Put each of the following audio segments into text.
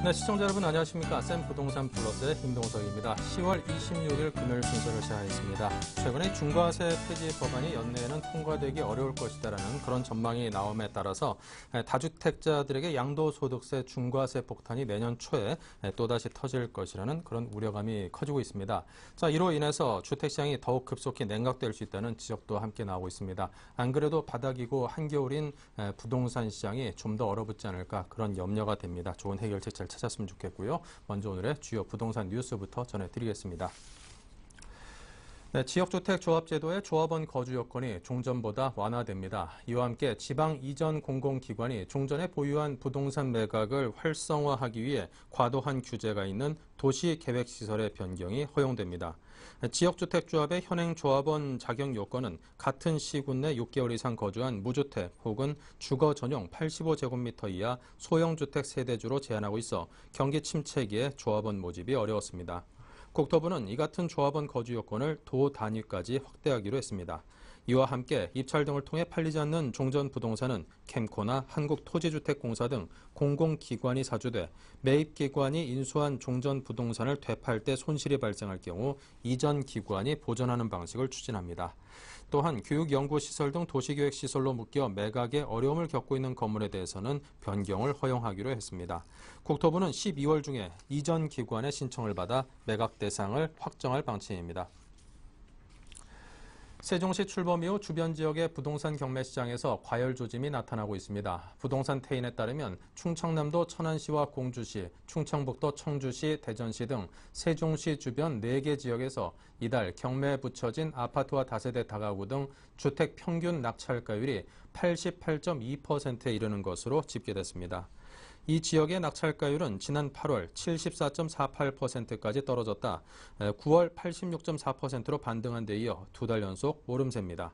네, 시청자 여러분 안녕하십니까. 쌤 부동산 플러스의 임동석입니다. 10월 26일 금요일 순서를 시작하겠습니다. 최근에 중과세 폐지 법안이 연내에는 통과되기 어려울 것이다라는 그런 전망이 나옴에 따라서 다주택자들에게 양도소득세 중과세 폭탄이 내년 초에 또다시 터질 것이라는 그런 우려감이 커지고 있습니다. 자, 이로 인해서 주택시장이 더욱 급속히 냉각될 수 있다는 지적도 함께 나오고 있습니다. 안 그래도 바닥이고 한겨울인 부동산 시장이 좀 더 얼어붙지 않을까 그런 염려가 됩니다. 좋은 해결책 잘 찾았으면 좋겠고요. 먼저 오늘의 주요 부동산 뉴스부터 전해드리겠습니다. 네, 지역주택조합제도의 조합원 거주 여건이 종전보다 완화됩니다. 이와 함께 지방 이전 공공기관이 종전에 보유한 부동산 매각을 활성화하기 위해 과도한 규제가 있는 도시계획시설의 변경이 허용됩니다. 지역주택조합의 현행 조합원 자격 요건은 같은 시군 내 6개월 이상 거주한 무주택 혹은 주거 전용 85제곱미터 이하 소형주택 세대주로 제한하고 있어 경기 침체기에 조합원 모집이 어려웠습니다. 국토부는 이 같은 조합원 거주 요건을 도 단위까지 확대하기로 했습니다. 이와 함께 입찰 등을 통해 팔리지 않는 종전 부동산은 캠코나 한국토지주택공사 등 공공기관이 사주돼 매입기관이 인수한 종전 부동산을 되팔 때 손실이 발생할 경우 이전 기관이 보전하는 방식을 추진합니다. 또한 교육연구시설 등 도시계획시설로 묶여 매각에 어려움을 겪고 있는 건물에 대해서는 변경을 허용하기로 했습니다. 국토부는 12월 중에 이전 기관의 신청을 받아 매각 대상을 확정할 방침입니다. 세종시 출범 이후 주변 지역의 부동산 경매 시장에서 과열 조짐이 나타나고 있습니다. 부동산 태인에 따르면 충청남도 천안시와 공주시, 충청북도 청주시, 대전시 등 세종시 주변 4개 지역에서 이달 경매에 붙여진 아파트와 다세대 다가구 등 주택 평균 낙찰가율이 88.2%에 이르는 것으로 집계됐습니다. 이 지역의 낙찰가율은 지난 8월 74.48%까지 떨어졌다 9월 86.4%로 반등한 데 이어 2달 연속 오름세입니다.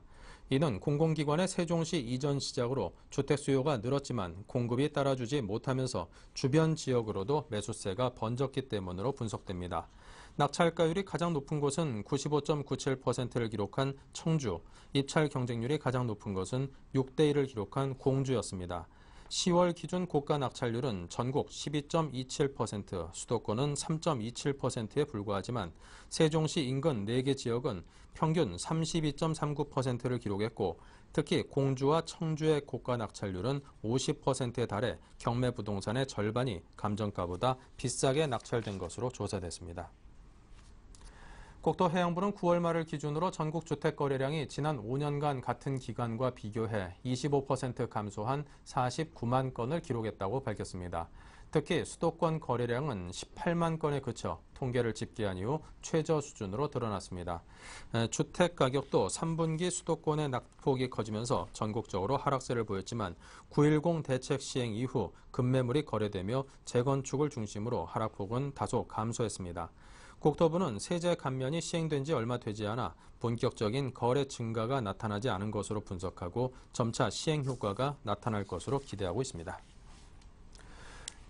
이는 공공기관의 세종시 이전 시작으로 주택 수요가 늘었지만 공급이 따라주지 못하면서 주변 지역으로도 매수세가 번졌기 때문으로 분석됩니다. 낙찰가율이 가장 높은 곳은 95.97%를 기록한 청주, 입찰 경쟁률이 가장 높은 것은 6대1을 기록한 공주였습니다. 10월 기준 고가 낙찰률은 전국 12.27%, 수도권은 3.27%에 불과하지만 세종시 인근 4개 지역은 평균 32.39%를 기록했고 특히 공주와 청주의 고가 낙찰률은 50%에 달해 경매 부동산의 절반이 감정가보다 비싸게 낙찰된 것으로 조사됐습니다. 국토해양부는 9월 말을 기준으로 전국 주택 거래량이 지난 5년간 같은 기간과 비교해 25% 감소한 49만 건을 기록했다고 밝혔습니다. 특히 수도권 거래량은 18만 건에 그쳐 통계를 집계한 이후 최저 수준으로 드러났습니다. 주택 가격도 3분기 수도권의 낙폭이 커지면서 전국적으로 하락세를 보였지만 9.10 대책 시행 이후 급매물이 거래되며 재건축을 중심으로 하락폭은 다소 감소했습니다. 국토부는 세제 감면이 시행된 지 얼마 되지 않아 본격적인 거래 증가가 나타나지 않은 것으로 분석하고 점차 시행 효과가 나타날 것으로 기대하고 있습니다.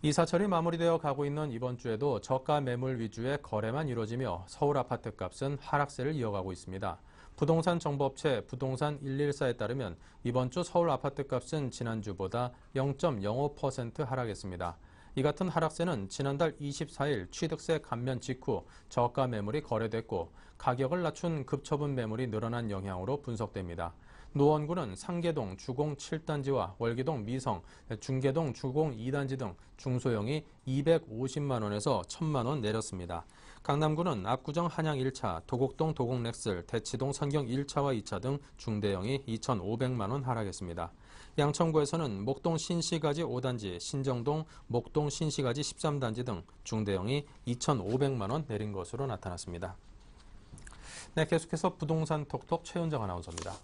이사철이 마무리되어 가고 있는 이번 주에도 저가 매물 위주의 거래만 이루어지며 서울 아파트 값은 하락세를 이어가고 있습니다. 부동산 정보업체 부동산 114에 따르면 이번 주 서울 아파트 값은 지난주보다 0.05% 하락했습니다. 이 같은 하락세는 지난달 24일 취득세 감면 직후 저가 매물이 거래됐고 가격을 낮춘 급처분 매물이 늘어난 영향으로 분석됩니다. 노원구는 상계동 주공 7단지와 월계동 미성, 중계동 주공 2단지 등 중소형이 250만 원에서 1,000만 원 내렸습니다. 강남구는 압구정 한양 1차, 도곡동 도곡렉슬, 대치동 선경 1차와 2차 등 중대형이 2,500만 원 하락했습니다. 양천구에서는 목동 신시가지 5단지, 신정동 목동 신시가지 13단지 등 중대형이 2,500만 원 내린 것으로 나타났습니다. 네, 계속해서 부동산 톡톡 최윤정 아나운서입니다.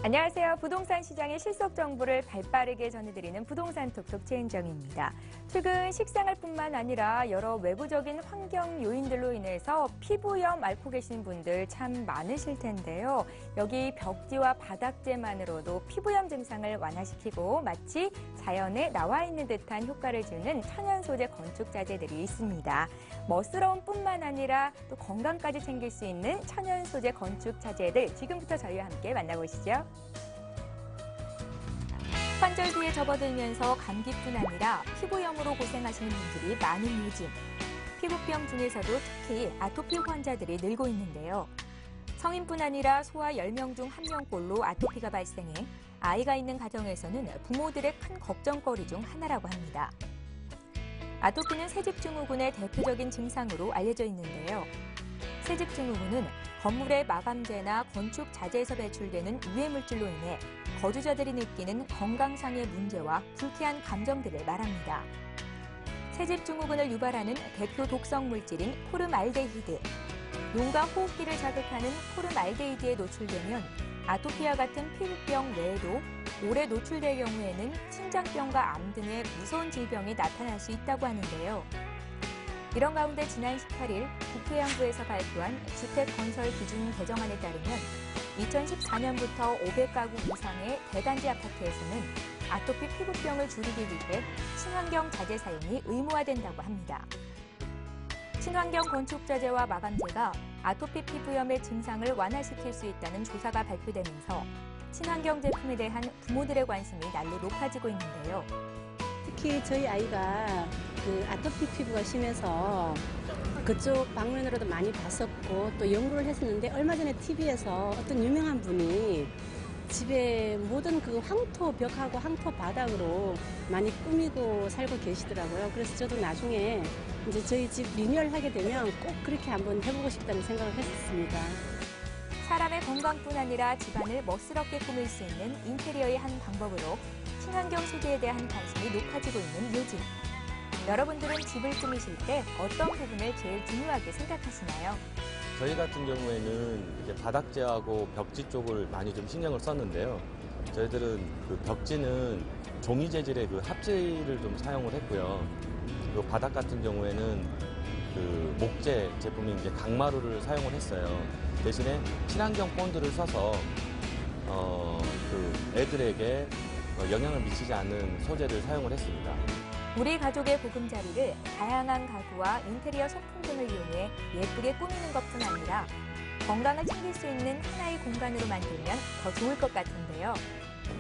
안녕하세요. 부동산 시장의 실속 정보를 발빠르게 전해드리는 부동산 톡톡 최은정입니다. 최근 식생활뿐만 아니라 여러 외부적인 환경 요인들로 인해서 피부염 앓고 계신 분들 참 많으실 텐데요. 여기 벽지와 바닥재만으로도 피부염 증상을 완화시키고 마치 자연에 나와 있는 듯한 효과를 주는 천연 소재 건축 자재들이 있습니다. 멋스러움 뿐만 아니라 또 건강까지 챙길 수 있는 천연 소재 건축 자재들 지금부터 저희와 함께 만나보시죠. 환절기에 접어들면서 감기뿐 아니라 피부염으로 고생하시는 분들이 많은 요즘. 피부병 중에서도 특히 아토피 환자들이 늘고 있는데요. 성인뿐 아니라 소아 10명 중 1명꼴로 아토피가 발생해 아이가 있는 가정에서는 부모들의 큰 걱정거리 중 하나라고 합니다. 아토피는 새집증후군의 대표적인 증상으로 알려져 있는데요. 새집증후군은 건물의 마감재나 건축 자재에서 배출되는 유해물질로 인해 거주자들이 느끼는 건강상의 문제와 불쾌한 감정들을 말합니다. 새집증후군을 유발하는 대표 독성 물질인 포름알데히드, 용과 호흡기를 자극하는 포름알데히드에 노출되면 아토피와 같은 피부병 외에도 오래 노출될 경우에는 심장병과 암 등의 무서운 질병이 나타날 수 있다고 하는데요. 이런 가운데 지난 18일 국토해양부에서 발표한 주택건설 기준 개정안에 따르면 2014년부터 500가구 이상의 대단지 아파트에서는 아토피 피부병을 줄이기 위해 친환경 자재 사용이 의무화된다고 합니다. 친환경 건축 자재와 마감재가 아토피 피부염의 증상을 완화시킬 수 있다는 조사가 발표되면서 친환경 제품에 대한 부모들의 관심이 날로 높아지고 있는데요. 특히 저희 아이가 아토피 피부가 심해서 그쪽 방면으로도 많이 봤었고 또 연구를 했었는데 얼마 전에 TV에서 어떤 유명한 분이 집에 모든 그 황토 벽하고 황토 바닥으로 많이 꾸미고 살고 계시더라고요. 그래서 저도 나중에 이제 저희 집 리뉴얼하게 되면 꼭 그렇게 한번 해보고 싶다는 생각을 했었습니다. 사람의 건강뿐 아니라 집안을 멋스럽게 꾸밀 수 있는 인테리어의 한 방법으로 친환경 소재에 대한 관심이 높아지고 있는 요즘. 여러분들은 집을 꾸미실 때 어떤 부분을 제일 중요하게 생각하시나요? 저희 같은 경우에는 이제 바닥재하고 벽지 쪽을 많이 좀 신경을 썼는데요. 저희들은 그 벽지는 종이 재질의 그 합재를 좀 사용을 했고요. 그 바닥 같은 경우에는 그 목재 제품인 이제 강마루를 사용을 했어요. 대신에 친환경 본드를 써서 그 애들에게 영향을 미치지 않는 소재를 사용을 했습니다. 우리 가족의 보금자리를 다양한 가구와 인테리어 소품 등을 이용해 예쁘게 꾸미는 것뿐 아니라 건강을 챙길 수 있는 하나의 공간으로 만들면 더 좋을 것 같은데요.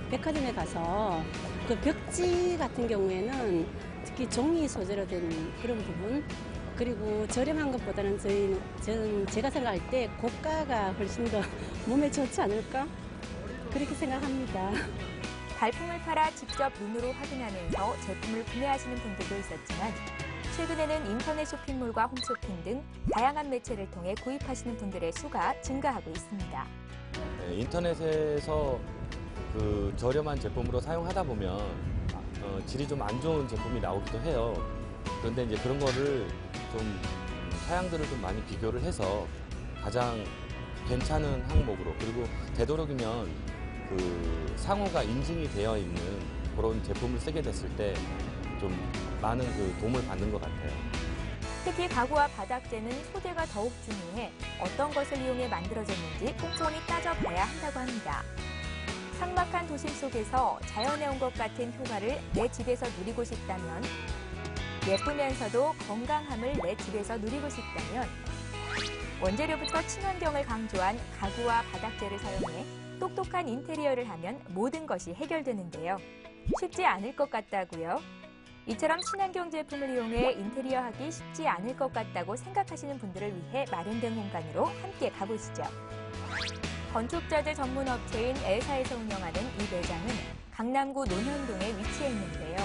백화점에 가서 그 벽지 같은 경우에는 특히 종이 소재로 된 그런 부분 그리고 저렴한 것보다는 저는 제가 생각할 때 고가가 훨씬 더 몸에 좋지 않을까? 그렇게 생각합니다. 발품을 팔아 직접 눈으로 확인하면서 제품을 구매하시는 분들도 있었지만 최근에는 인터넷 쇼핑몰과 홈쇼핑 등 다양한 매체를 통해 구입하시는 분들의 수가 증가하고 있습니다. 네, 인터넷에서 그 저렴한 제품으로 사용하다 보면 질이 좀 안 좋은 제품이 나오기도 해요. 그런데 이제 그런 거를 좀 사양들을 좀 많이 비교를 해서 가장 괜찮은 항목으로 그리고 되도록이면 그 상호가 인증이 되어 있는 그런 제품을 쓰게 됐을 때 좀 많은 그 도움을 받는 것 같아요. 특히 가구와 바닥재는 소재가 더욱 중요해 어떤 것을 이용해 만들어졌는지 꼼꼼히 따져봐야 한다고 합니다. 삭막한 도심 속에서 자연에 온 것 같은 효과를 내 집에서 누리고 싶다면 예쁘면서도 건강함을 내 집에서 누리고 싶다면 원재료부터 친환경을 강조한 가구와 바닥재를 사용해 똑똑한 인테리어를 하면 모든 것이 해결되는데요. 쉽지 않을 것 같다고요? 이처럼 친환경 제품을 이용해 인테리어하기 쉽지 않을 것 같다고 생각하시는 분들을 위해 마련된 공간으로 함께 가보시죠. 건축자재 전문 업체인 엘사에서 운영하는 이 매장은 강남구 논현동에 위치해 있는데요.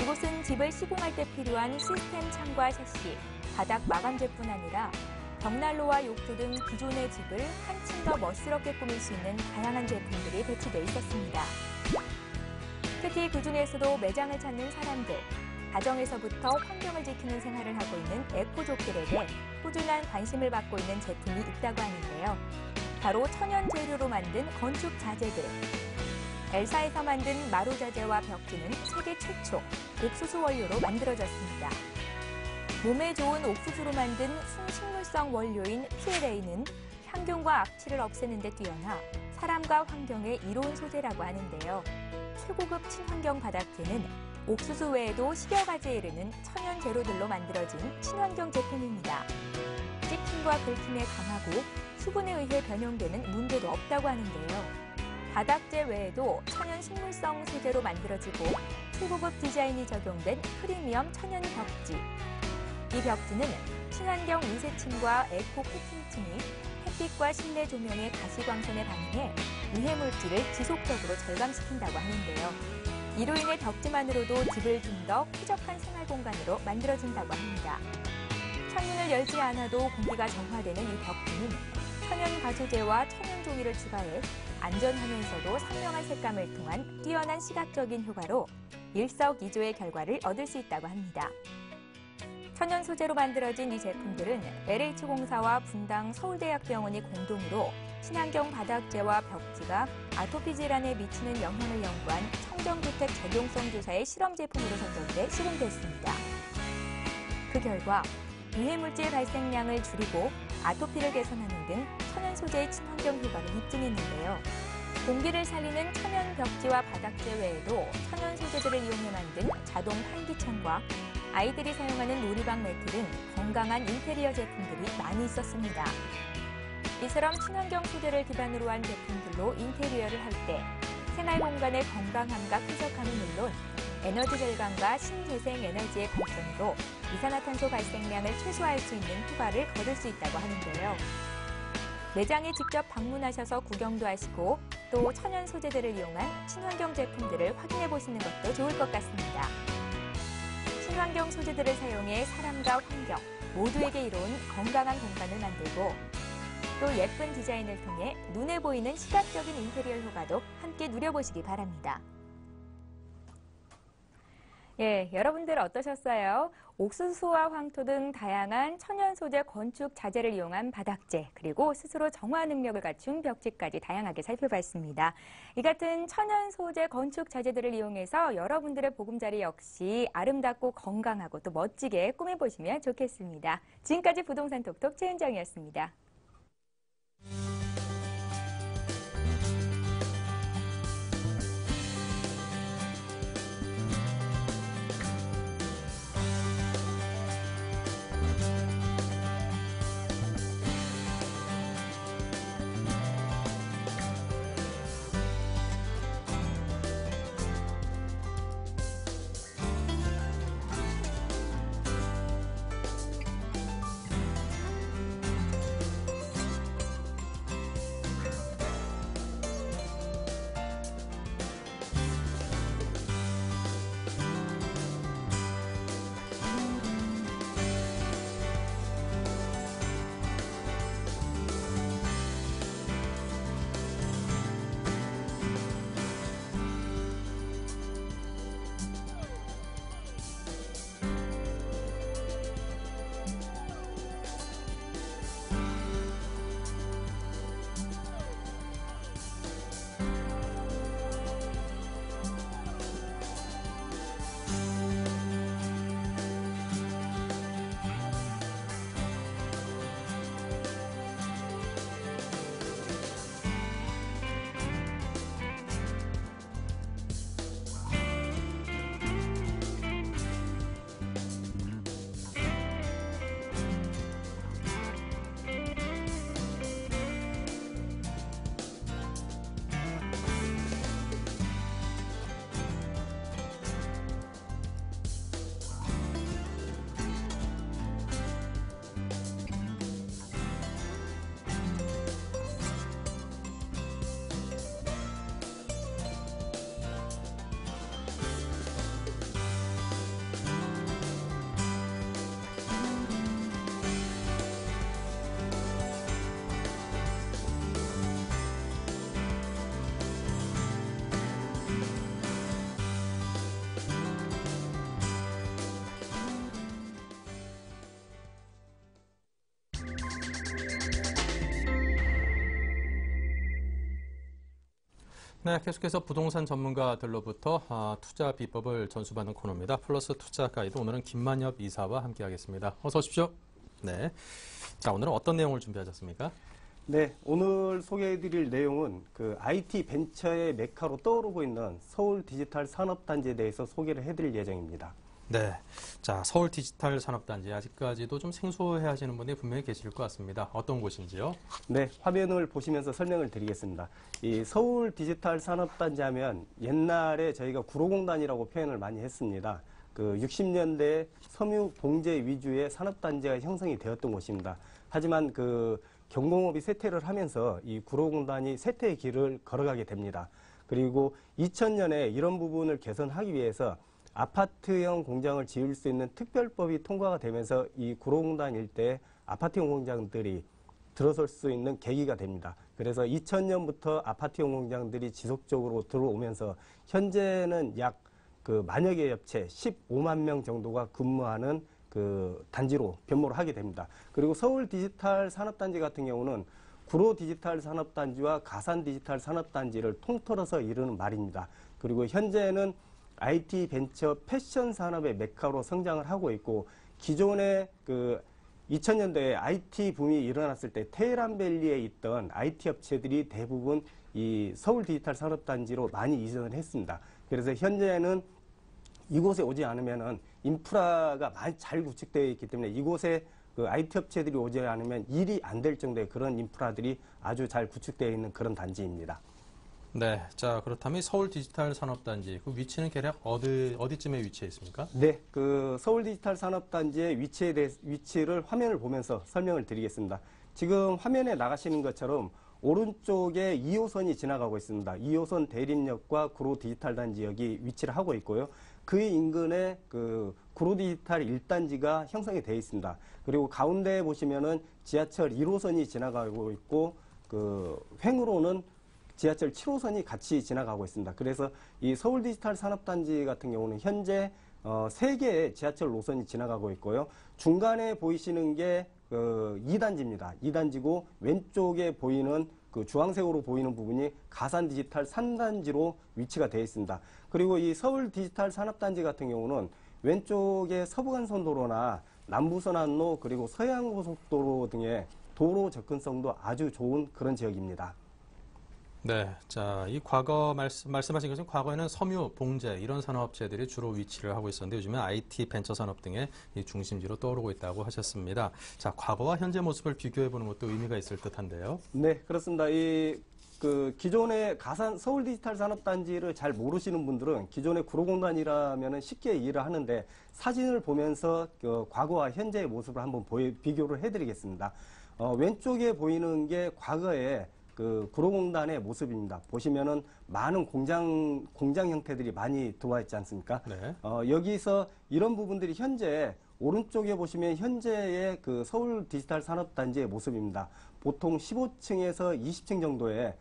이곳은 집을 시공할 때 필요한 시스템 창과 샤시, 바닥 마감재뿐 아니라 벽난로와 욕조 등 기존의 집을 한층 더 멋스럽게 꾸밀 수 있는 다양한 제품들이 배치돼 있었습니다. 특히 그중에서도 매장을 찾는 사람들, 가정에서부터 환경을 지키는 생활을 하고 있는 에코족들에게 꾸준한 관심을 받고 있는 제품이 있다고 하는데요. 바로 천연 재료로 만든 건축 자재들. 엘사에서 만든 마루자재와 벽지는 세계 최초 옥수수 원료로 만들어졌습니다. 몸에 좋은 옥수수로 만든 순식물성 원료인 PLA는 향균과 악취를 없애는 데 뛰어나 사람과 환경에 이로운 소재라고 하는데요. 최고급 친환경 바닥재는 옥수수 외에도 10여 가지에 이르는 천연 재료들로 만들어진 친환경 제품입니다. 찍힘과 긁힘에 강하고 수분에 의해 변형되는 문제도 없다고 하는데요. 바닥재 외에도 천연 식물성 소재로 만들어지고 최고급 디자인이 적용된 프리미엄 천연 벽지. 이 벽지는 친환경 인쇄침과 에코 코팅층이 햇빛과 실내 조명의 가시광선에 반응해 유해물질을 지속적으로 절감시킨다고 하는데요. 이로 인해 벽지만으로도 집을 좀 더 쾌적한 생활 공간으로 만들어진다고 합니다. 창문을 열지 않아도 공기가 정화되는 이 벽지는 천연 가주제와 천연 종이를 추가해 안전하면서도 선명한 색감을 통한 뛰어난 시각적인 효과로 일석이조의 결과를 얻을 수 있다고 합니다. 천연 소재로 만들어진 이 제품들은 LH공사와 분당 서울대학병원이 공동으로 친환경 바닥재와 벽지가 아토피 질환에 미치는 영향을 연구한 청정주택 적용성 조사의 실험 제품으로 선정돼 시공됐습니다. 그 결과 유해물질 발생량을 줄이고 아토피를 개선하는 등 천연 소재의 친환경 효과를 입증했는데요. 공기를 살리는 천연 벽지와 바닥재 외에도 천연 소재들을 이용해 만든 자동 환기창과 아이들이 사용하는 놀이방 매트 등 건강한 인테리어 제품들이 많이 있었습니다. 이처럼 친환경 소재를 기반으로 한 제품들로 인테리어를 할 때 생활 공간의 건강함과 쾌적함은 물론 에너지 절감과 신재생 에너지의 발전으로 이산화탄소 발생량을 최소화할 수 있는 효과를 거둘 수 있다고 하는데요. 매장에 직접 방문하셔서 구경도 하시고 또 천연 소재들을 이용한 친환경 제품들을 확인해 보시는 것도 좋을 것 같습니다. 친환경 소재들을 사용해 사람과 환경 모두에게 이로운 건강한 공간을 만들고 또 예쁜 디자인을 통해 눈에 보이는 시각적인 인테리어 효과도 함께 누려보시기 바랍니다. 예, 여러분들 어떠셨어요? 옥수수와 황토 등 다양한 천연 소재 건축 자재를 이용한 바닥재, 그리고 스스로 정화 능력을 갖춘 벽지까지 다양하게 살펴봤습니다. 이 같은 천연 소재 건축 자재들을 이용해서 여러분들의 보금자리 역시 아름답고 건강하고 또 멋지게 꾸며보시면 좋겠습니다. 지금까지 부동산 톡톡 최은정이었습니다. 네, 계속해서 부동산 전문가들로부터 투자 비법을 전수받는 코너입니다. 플러스 투자 가이드, 오늘은 김만엽 이사와 함께하겠습니다. 어서 오십시오. 네. 자, 오늘은 어떤 내용을 준비하셨습니까? 네, 오늘 소개해드릴 내용은 그 IT 벤처의 메카로 떠오르고 있는 서울 디지털 산업단지에 대해서 소개를 해드릴 예정입니다. 네. 자, 서울 디지털 산업단지 아직까지도 좀 생소해 하시는 분이 분명히 계실 것 같습니다. 어떤 곳인지요? 네, 화면을 보시면서 설명을 드리겠습니다. 이 서울 디지털 산업단지 하면 옛날에 저희가 구로공단이라고 표현을 많이 했습니다. 그 60년대 섬유 봉제 위주의 산업단지가 형성이 되었던 곳입니다. 하지만 그 경공업이 쇠퇴를 하면서 이 구로공단이 쇠퇴의 길을 걸어가게 됩니다. 그리고 2000년에 이런 부분을 개선하기 위해서 아파트형 공장을 지을 수 있는 특별법이 통과가 되면서 이 구로공단 일대에 아파트형 공장들이 들어설 수 있는 계기가 됩니다. 그래서 2000년부터 아파트형 공장들이 지속적으로 들어오면서 현재는 약 그 만여 개 업체 15만 명 정도가 근무하는 그 단지로 변모를 하게 됩니다. 그리고 서울 디지털 산업단지 같은 경우는 구로 디지털 산업단지와 가산 디지털 산업단지를 통틀어서 이루는 말입니다. 그리고 현재는 IT 벤처 패션 산업의 메카로 성장을 하고 있고, 기존에 그 2000년대에 IT 붐이 일어났을 때 테헤란밸리에 있던 IT 업체들이 대부분 이 서울 디지털 산업단지로 많이 이전을 했습니다. 그래서 현재는 이곳에 오지 않으면은 인프라가 많이 잘 구축되어 있기 때문에 이곳에 그 IT 업체들이 오지 않으면 일이 안 될 정도의 그런 인프라들이 아주 잘 구축되어 있는 그런 단지입니다. 네. 자, 그렇다면 서울 디지털 산업단지, 그 위치는 대략 어디쯤에 위치해 있습니까? 네, 그 서울 디지털 산업단지의 위치를 화면을 보면서 설명을 드리겠습니다. 지금 화면에 나가시는 것처럼 오른쪽에 2호선이 지나가고 있습니다. 2호선 대림역과 구로 디지털 단지역이 위치를 하고 있고요. 그 인근에 그 구로 디지털 1단지가 형성이 되어 있습니다. 그리고 가운데 보시면은 지하철 1호선이 지나가고 있고, 그 횡으로는 지하철 7호선이 같이 지나가고 있습니다. 그래서 이 서울 디지털 산업단지 같은 경우는 현재 3개의 지하철 노선이 지나가고 있고요. 중간에 보이시는 게 2단지입니다. 2단지고 왼쪽에 보이는 그 주황색으로 보이는 부분이 가산 디지털 3단지로 위치가 되어 있습니다. 그리고 이 서울 디지털 산업단지 같은 경우는 왼쪽에 서부간선도로나 남부선안로 그리고 서해안고속도로 등의 도로 접근성도 아주 좋은 그런 지역입니다. 네. 자, 이 과거 말씀하신 것은 과거에는 섬유, 봉제 이런 산업체들이 주로 위치를 하고 있었는데 요즘은 IT 벤처 산업 등의 이 중심지로 떠오르고 있다고 하셨습니다. 자, 과거와 현재 모습을 비교해 보는 것도 의미가 있을 듯한데요. 네, 그렇습니다. 그 기존의 서울 디지털 산업단지를 잘 모르시는 분들은 기존의 구로공단이라면 쉽게 이해를 하는데, 사진을 보면서 과거와 현재의 모습을 한번 비교를 해드리겠습니다. 왼쪽에 보이는 게 과거에 그 구로공단의 모습입니다. 보시면은 많은 공장 형태들이 많이 들어와 있지 않습니까? 네. 여기서 이런 부분들이 현재 오른쪽에 보시면 현재의 그 서울 디지털 산업단지의 모습입니다. 보통 15층에서 20층 정도의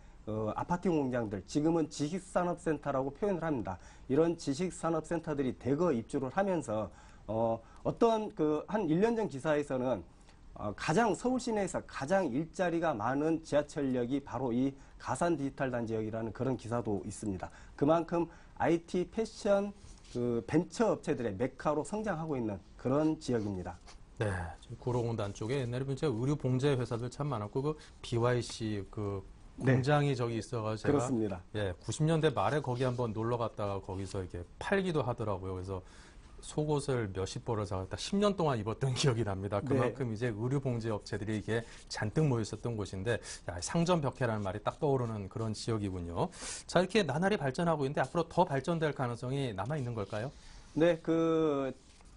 아파트 공장들, 지금은 지식산업센터라고 표현을 합니다. 이런 지식산업센터들이 대거 입주를 하면서 어떤 한 1년 전 기사에서는 가장 서울 시내에서 가장 일자리가 많은 지하철역이 바로 이 가산 디지털 단지역이라는 그런 기사도 있습니다. 그만큼 IT 패션 그 벤처 업체들의 메카로 성장하고 있는 그런 지역입니다. 네. 구로공단 쪽에 옛날에 보니까 의류 봉제 회사들 참 많았고 그 BYC 그 공장이 저기 있어가지고 제가 그렇습니다. 90년대 말에 거기 한번 놀러 갔다가 거기서 이렇게 팔기도 하더라고요. 그래서 속옷을 몇십 벌을 사갔다 10년 동안 입었던 기억이 납니다. 그만큼 이제 의류 봉제 업체들이 이게 잔뜩 모여 있었던 곳인데, 상점벽해라는 말이 딱 떠오르는 그런 지역이군요. 자, 이렇게 나날이 발전하고 있는데 앞으로 더 발전될 가능성이 남아 있는 걸까요? 네,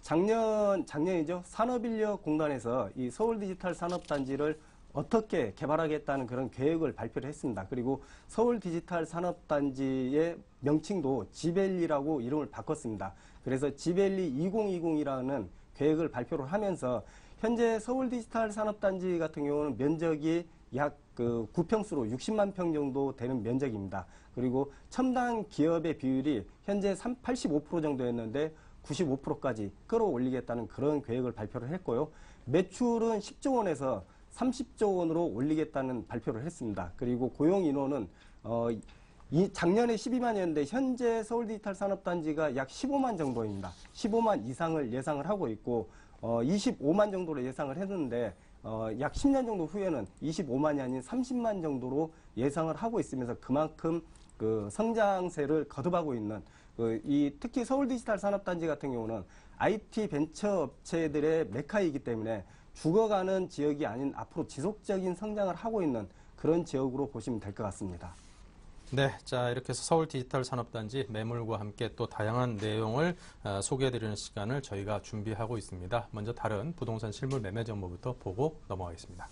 작년이죠. 산업인력공단에서 이 서울 디지털 산업단지를 어떻게 개발하겠다는 그런 계획을 발표를 했습니다. 그리고 서울 디지털 산업단지의 명칭도 지벨리라고 이름을 바꿨습니다. 그래서 지벨리 2020이라는 계획을 발표를 하면서 현재 서울 디지털 산업단지 같은 경우는 면적이 약 9평수로 60만 평 정도 되는 면적입니다. 그리고 첨단 기업의 비율이 현재 85% 정도였는데 95%까지 끌어올리겠다는 그런 계획을 발표를 했고요. 매출은 10조 원에서 30조 원으로 올리겠다는 발표를 했습니다. 그리고 고용 인원은 작년에 12만이었는데 현재 서울 디지털 산업단지가 약 15만 정도입니다. 15만 이상을 예상을 하고 있고 25만 정도로 예상을 했는데 약 10년 정도 후에는 25만이 아닌 30만 정도로 예상을 하고 있으면서 그만큼 그 성장세를 거듭하고 있는 특히 서울 디지털 산업단지 같은 경우는 IT 벤처 업체들의 메카이기 때문에 죽어가는 지역이 아닌 앞으로 지속적인 성장을 하고 있는 그런 지역으로 보시면 될 것 같습니다. 네, 자 이렇게 해서 서울 디지털 산업단지 매물과 함께 또 다양한 내용을 소개해드리는 시간을 저희가 준비하고 있습니다. 먼저 다른 부동산 실물 매매 정보부터 보고 넘어가겠습니다.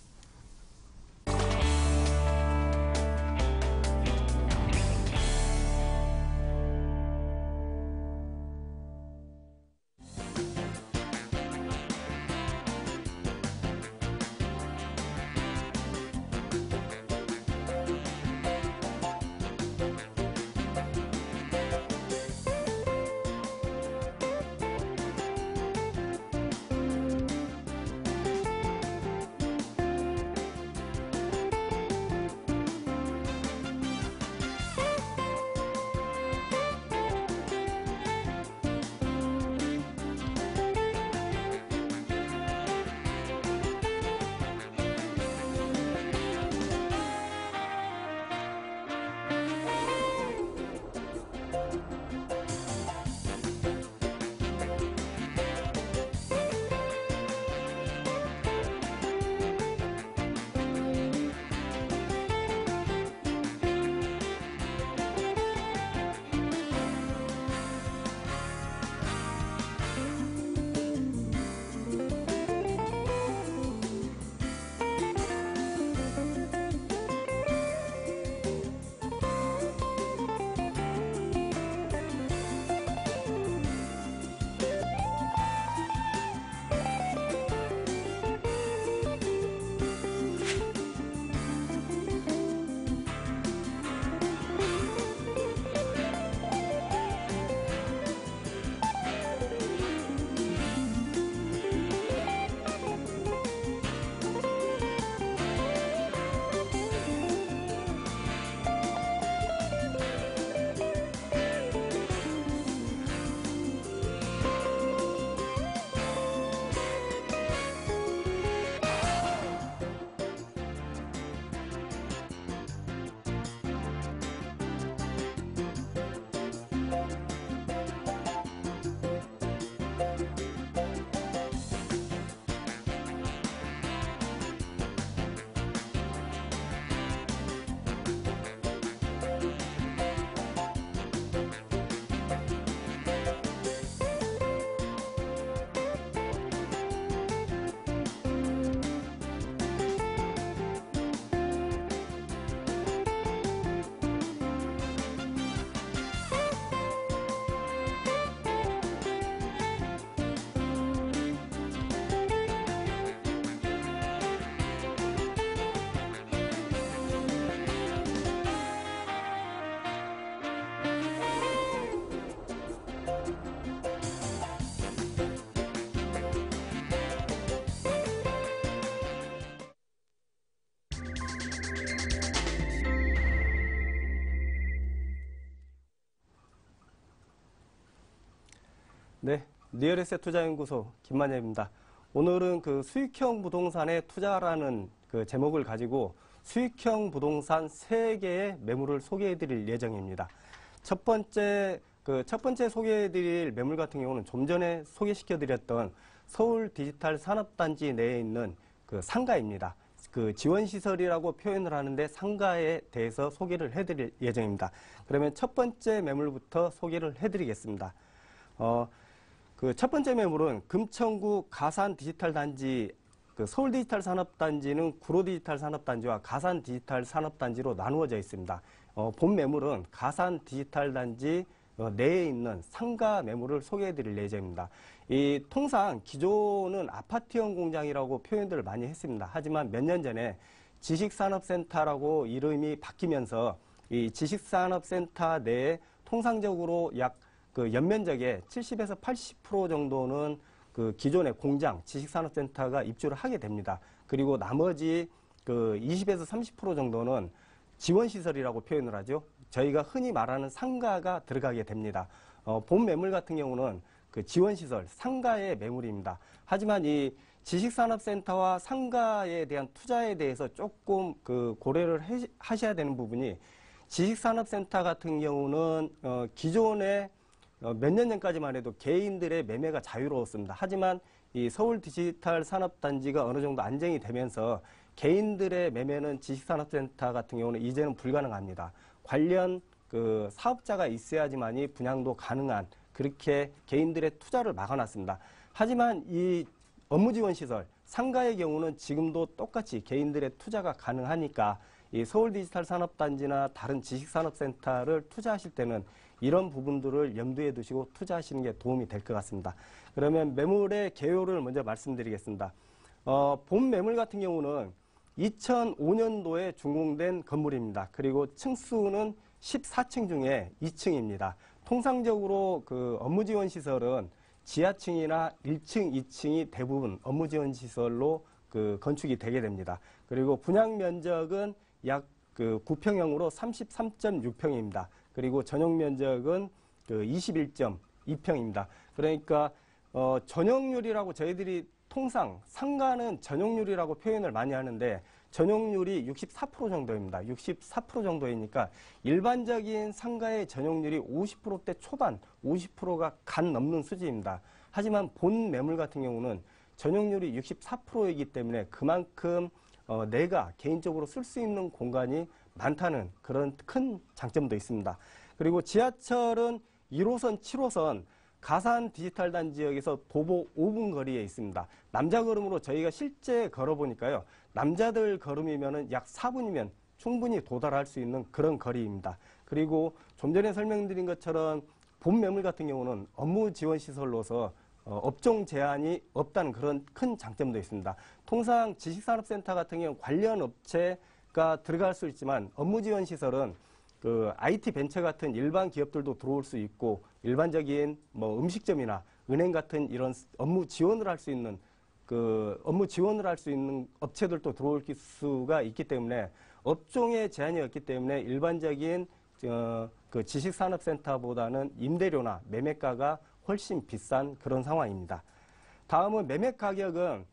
네, 리얼에셋 투자연구소 김만엽입니다. 오늘은 그 수익형 부동산에 투자라는 그 제목을 가지고 수익형 부동산 3개의 매물을 소개해드릴 예정입니다. 첫 번째 소개해드릴 매물 같은 경우는 좀 전에 소개시켜드렸던 서울 디지털 산업단지 내에 있는 그 상가입니다. 그 지원시설이라고 표현을 하는데 상가에 대해서 소개를 해드릴 예정입니다. 그러면 첫 번째 매물부터 소개를 해드리겠습니다. 그 첫 번째 매물은 금천구 가산 디지털 단지, 그 서울 디지털 산업단지는 구로 디지털 산업단지와 가산 디지털 산업단지로 나누어져 있습니다. 본 매물은 가산 디지털 단지 내에 있는 상가 매물을 소개해드릴 예정입니다. 통상 기존은 아파트형 공장이라고 표현들을 많이 했습니다. 하지만 몇 년 전에 지식산업센터라고 이름이 바뀌면서 이 지식산업센터 내에 통상적으로 약 그 연면적의 70에서 80% 정도는 그 기존의 공장, 지식산업센터가 입주를 하게 됩니다. 그리고 나머지 그 20에서 30% 정도는 지원시설이라고 표현을 하죠. 저희가 흔히 말하는 상가가 들어가게 됩니다. 본 매물 같은 경우는 그 지원시설, 상가의 매물입니다. 하지만 이 지식산업센터와 상가에 대한 투자에 대해서 조금 그 고려를 하셔야 되는 부분이 지식산업센터 같은 경우는 기존에 몇 년 전까지만 해도 개인들의 매매가 자유로웠습니다. 하지만 이 서울 디지털 산업단지가 어느 정도 안정이 되면서 개인들의 매매는 지식산업센터 같은 경우는 이제는 불가능합니다. 관련 그 사업자가 있어야지만이 분양도 가능한 그렇게 개인들의 투자를 막아놨습니다. 하지만 이 업무지원시설, 상가의 경우는 지금도 똑같이 개인들의 투자가 가능하니까 이 서울 디지털 산업단지나 다른 지식산업센터를 투자하실 때는 이런 부분들을 염두에 두시고 투자하시는 게 도움이 될 것 같습니다. 그러면 매물의 개요를 먼저 말씀드리겠습니다. 본 매물 같은 경우는 2005년도에 준공된 건물입니다. 그리고 층수는 14층 중에 2층입니다. 통상적으로 그 업무지원시설은 지하층이나 1층, 2층이 대부분 업무지원시설로 그 건축이 되게 됩니다. 그리고 분양 면적은 약 그 9평형으로 33.6평입니다. 그리고 전용 면적은 그 21.2평입니다. 그러니까 전용률이라고 저희들이 통상 상가는 전용률이라고 표현을 많이 하는데 전용률이 64% 정도입니다. 64% 정도이니까 일반적인 상가의 전용률이 50%대 초반, 50%가 간 넘는 수준입니다. 하지만 본 매물 같은 경우는 전용률이 64%이기 때문에 그만큼 내가 개인적으로 쓸 수 있는 공간이 많다는 그런 큰 장점도 있습니다. 그리고 지하철은 1호선, 7호선 가산 디지털 단지역에서 도보 5분 거리에 있습니다. 남자 걸음으로 저희가 실제 걸어보니까요. 남자들 걸음이면 약 4분이면 충분히 도달할 수 있는 그런 거리입니다. 그리고 좀 전에 설명드린 것처럼 본 매물 같은 경우는 업무 지원 시설로서 업종 제한이 없다는 그런 큰 장점도 있습니다. 통상 지식산업센터 같은 경우 관련 업체가 들어갈 수 있지만 업무 지원 시설은 그 IT 벤처 같은 일반 기업들도 들어올 수 있고 일반적인 뭐 음식점이나 은행 같은 이런 업무 지원을 할 수 있는 업체들도 들어올 수가 있기 때문에 업종의 제한이 없기 때문에 일반적인 그 지식산업센터보다는 임대료나 매매가가 훨씬 비싼 그런 상황입니다. 다음은 매매 가격은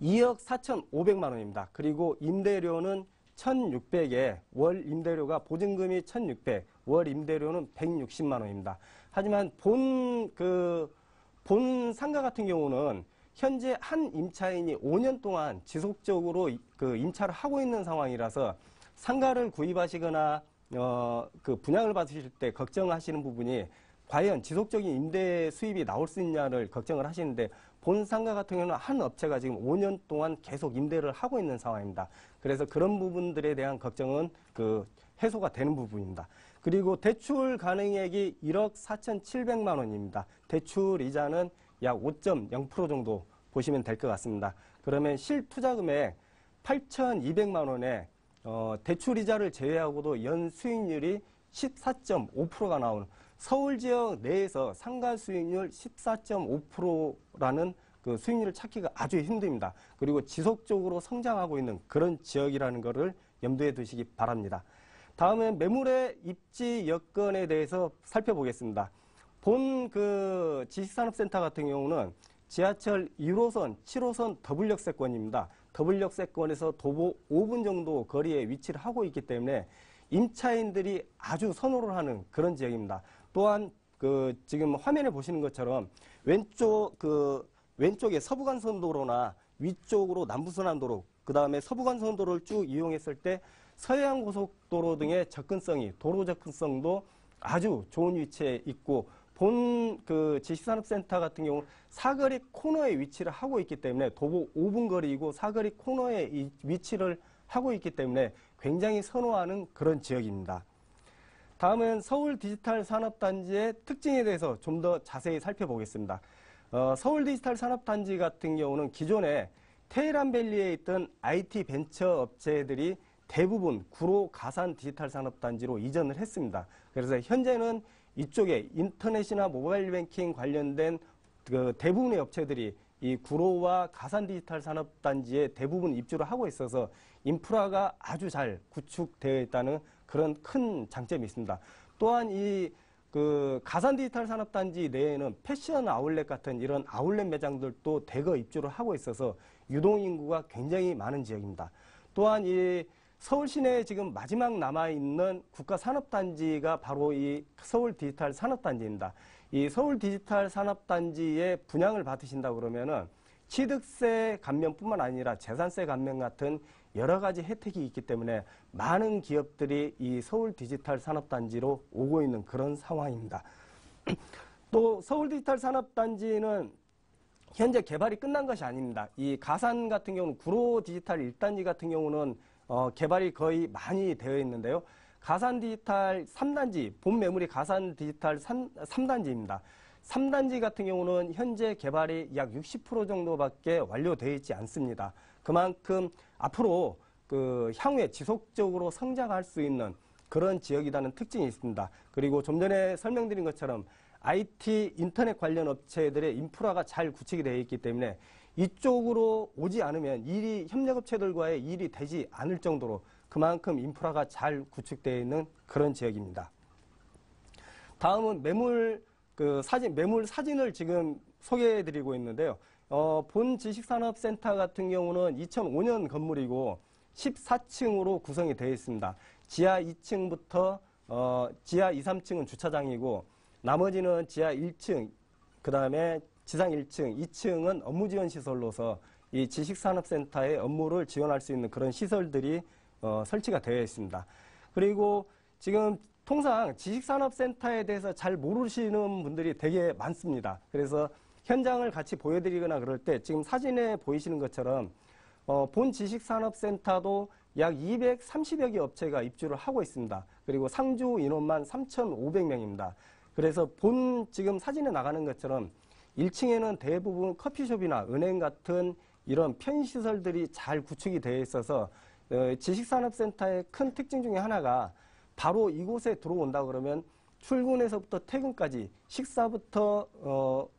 2억 4,500만 원입니다. 그리고 임대료는 1,600에 월 임대료가 보증금이 1,600, 월 임대료는 160만 원입니다. 하지만 본 상가 같은 경우는 현재 한 임차인이 5년 동안 지속적으로 그 임차를 하고 있는 상황이라서 상가를 구입하시거나 그 분양을 받으실 때 걱정하시는 부분이 과연 지속적인 임대 수입이 나올 수 있냐를 걱정을 하시는데 본 상가 같은 경우는 한 업체가 지금 5년 동안 계속 임대를 하고 있는 상황입니다. 그래서 그런 부분들에 대한 걱정은 그 해소가 되는 부분입니다. 그리고 대출 가능액이 1억 4,700만 원입니다. 대출 이자는 약 5.0% 정도 보시면 될 것 같습니다. 그러면 실투자금액 8,200만 원에 대출 이자를 제외하고도 연 수익률이 14.5%가 나오는 서울 지역 내에서 상가 수익률 14.5%라는 그 수익률을 찾기가 아주 힘듭니다. 그리고 지속적으로 성장하고 있는 그런 지역이라는 것을 염두에 두시기 바랍니다. 다음은 매물의 입지 여건에 대해서 살펴보겠습니다. 본 그 지식산업센터 같은 경우는 지하철 1호선, 7호선 더블역세권입니다. 더블역세권에서 도보 5분 정도 거리에 위치를 하고 있기 때문에 임차인들이 아주 선호를 하는 그런 지역입니다. 또한 그 지금 화면에 보시는 것처럼 왼쪽에 서부간선도로나 위쪽으로 남부순환도로, 그 다음에 서부간선도로를 쭉 이용했을 때 서해안고속도로 등의 접근성이, 도로 접근성도 아주 좋은 위치에 있고, 본 그 지식산업센터 같은 경우 사거리 코너에 위치를 하고 있기 때문에 도보 5분 거리이고 사거리 코너에 위치를 하고 있기 때문에 굉장히 선호하는 그런 지역입니다. 다음은 서울 디지털 산업단지의 특징에 대해서 좀 더 자세히 살펴보겠습니다. 서울 디지털 산업단지 같은 경우는 기존에 테헤란밸리에 있던 IT 벤처 업체들이 대부분 구로 가산 디지털 산업단지로 이전을 했습니다. 그래서 현재는 이쪽에 인터넷이나 모바일 뱅킹 관련된 그 대부분의 업체들이 이 구로와 가산 디지털 산업단지에 대부분 입주를 하고 있어서 인프라가 아주 잘 구축되어 있다는 그런 큰 장점이 있습니다. 또한 이 가산 디지털 산업단지 내에는 패션 아울렛 같은 이런 아울렛 매장들도 대거 입주를 하고 있어서 유동인구가 굉장히 많은 지역입니다. 또한 이 서울 시내에 지금 마지막 남아있는 국가산업단지가 바로 이 서울 디지털 산업단지입니다. 이 서울 디지털 산업단지에 분양을 받으신다고 그러면은 취득세 감면뿐만 아니라 재산세 감면 같은 여러 가지 혜택이 있기 때문에 많은 기업들이 이 서울 디지털 산업단지로 오고 있는 그런 상황입니다. 또 서울 디지털 산업단지는 현재 개발이 끝난 것이 아닙니다. 이 가산 같은 경우는 구로 디지털 1단지 같은 경우는 개발이 거의 많이 되어 있는데요. 가산 디지털 3단지, 본 매물이 가산 디지털 3단지입니다. 3단지 같은 경우는 현재 개발이 약 60% 정도밖에 완료되어 있지 않습니다. 그만큼 앞으로 향후에 지속적으로 성장할 수 있는 그런 지역이라는 특징이 있습니다. 그리고 좀 전에 설명드린 것처럼 IT 인터넷 관련 업체들의 인프라가 잘 구축이 되어 있기 때문에 이쪽으로 오지 않으면 협력업체들과의 일이 되지 않을 정도로 그만큼 인프라가 잘 구축되어 있는 그런 지역입니다. 다음은 매물 사진을 지금 소개해 드리고 있는데요. 본 지식산업센터 같은 경우는 2005년 건물이고 14층으로 구성이 되어 있습니다. 지하 2층부터 지하 2, 3층은 주차장이고 나머지는 지하 1층, 그 다음에 지상 1층, 2층은 업무 지원 시설로서 이 지식산업센터의 업무를 지원할 수 있는 그런 시설들이 설치가 되어 있습니다. 그리고 지금 통상 지식산업센터에 대해서 잘 모르시는 분들이 되게 많습니다. 그래서 현장을 같이 보여드리거나 그럴 때 지금 사진에 보이시는 것처럼 본 지식산업센터도 약 230여 개 업체가 입주를 하고 있습니다. 그리고 상주 인원만 3,500명입니다. 그래서 지금 사진에 나가는 것처럼 1층에는 대부분 커피숍이나 은행 같은 이런 편의시설들이 잘 구축이 되어 있어서 지식산업센터의 큰 특징 중에 하나가 바로 이곳에 들어온다 그러면 출근에서부터 퇴근까지 식사부터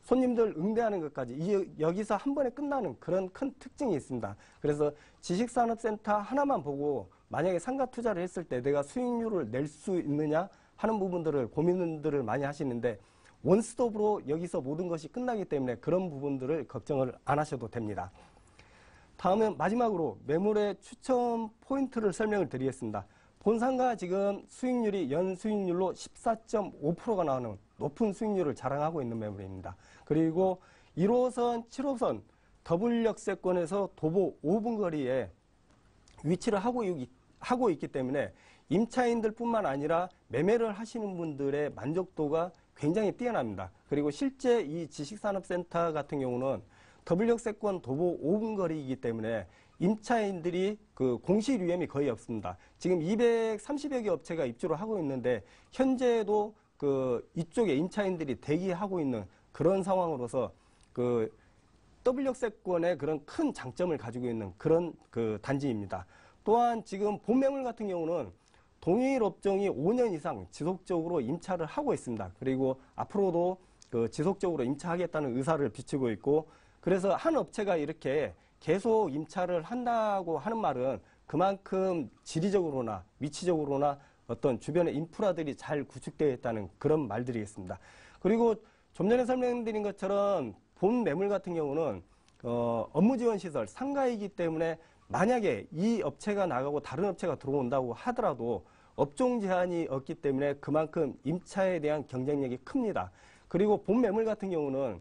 손님들 응대하는 것까지 여기서 한 번에 끝나는 그런 큰 특징이 있습니다. 그래서 지식산업센터 하나만 보고 만약에 상가 투자를 했을 때 내가 수익률을 낼 수 있느냐 하는 부분들을 고민들을 많이 하시는데 원스톱으로 여기서 모든 것이 끝나기 때문에 그런 부분들을 걱정을 안 하셔도 됩니다. 다음은 마지막으로 매물의 추천 포인트를 설명을 드리겠습니다. 본상가 지금 수익률이 연 수익률로 14.5%가 나오는 높은 수익률을 자랑하고 있는 매물입니다. 그리고 1호선, 7호선 더블역세권에서 도보 5분 거리에 위치를 하고 있기 때문에 임차인들뿐만 아니라 매매를 하시는 분들의 만족도가 굉장히 뛰어납니다. 그리고 실제 이 지식산업센터 같은 경우는 더블역세권 도보 5분 거리이기 때문에 임차인들이 공실 위험이 거의 없습니다. 지금 230여 개 업체가 입주를 하고 있는데 현재도 이쪽에 임차인들이 대기하고 있는 그런 상황으로서 더블역세권의 그런 큰 장점을 가지고 있는 그런 단지입니다. 또한 지금 본 매물 같은 경우는 동일 업종이 5년 이상 지속적으로 임차를 하고 있습니다. 그리고 앞으로도 지속적으로 임차하겠다는 의사를 비추고 있고 그래서 한 업체가 이렇게 계속 임차를 한다고 하는 말은 그만큼 지리적으로나 위치적으로나 어떤 주변의 인프라들이 잘 구축되어 있다는 그런 말들이겠습니다. 그리고 좀 전에 설명드린 것처럼 본 매물 같은 경우는 업무 지원 시설 상가이기 때문에 만약에 이 업체가 나가고 다른 업체가 들어온다고 하더라도 업종 제한이 없기 때문에 그만큼 임차에 대한 경쟁력이 큽니다. 그리고 본 매물 같은 경우는